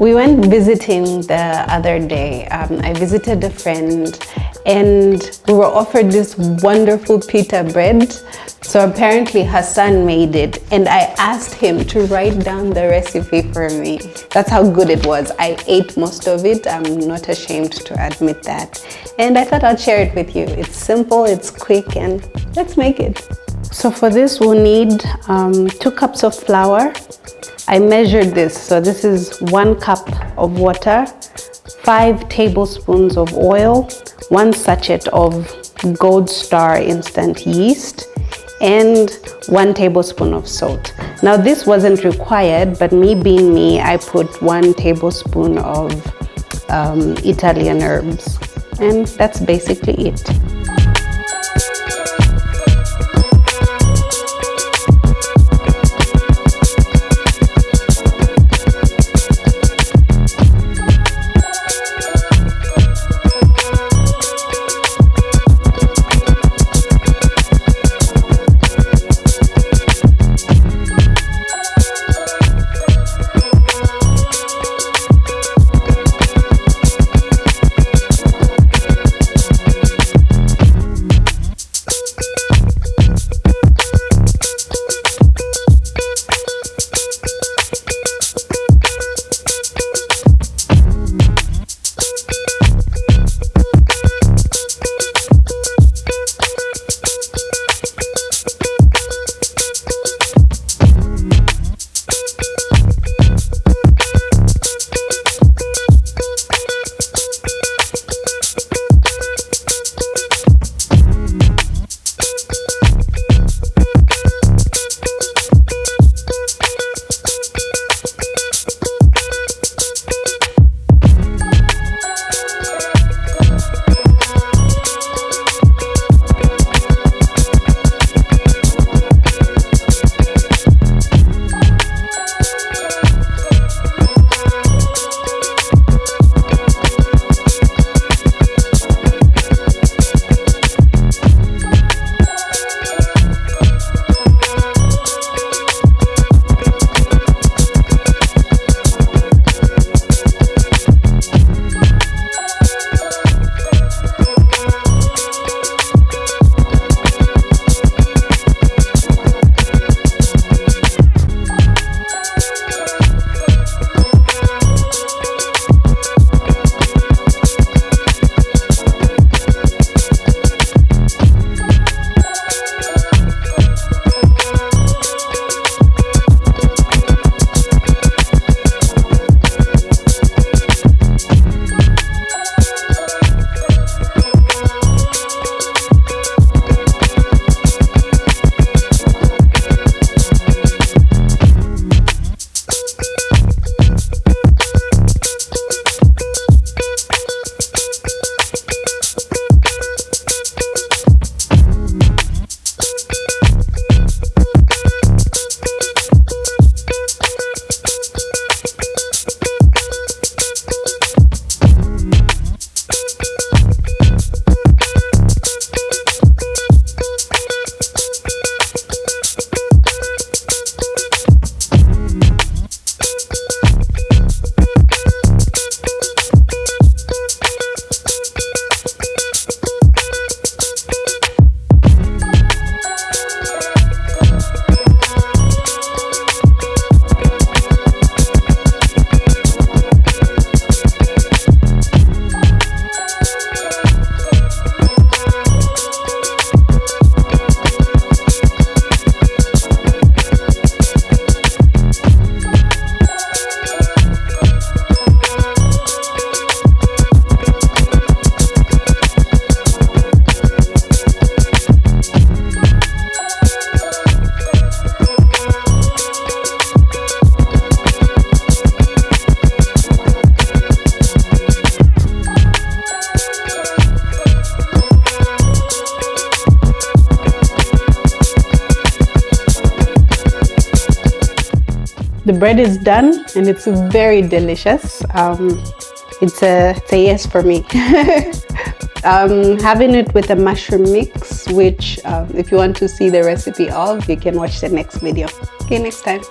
We went visiting the other day. I visited a friend and we were offered this wonderful pita bread. So apparently her son made it and I asked him to write down the recipe for me. That's how good it was. I ate most of it. I'm not ashamed to admit that. And I thought I'd share it with you. It's simple, it's quick, and let's make it. So for this we'll need 2 cups of flour. I measured this, so this is 1 cup of water, 5 tablespoons of oil, 1 sachet of Gold Star instant yeast, and 1 tablespoon of salt. Now this wasn't required, but me being me, I put 1 tablespoon of Italian herbs, and that's basically it. The bread is done and it's very delicious. It's a yes for me. Having it with a mushroom mix, which if you want to see the recipe of, you can watch the next video. Okay, next time.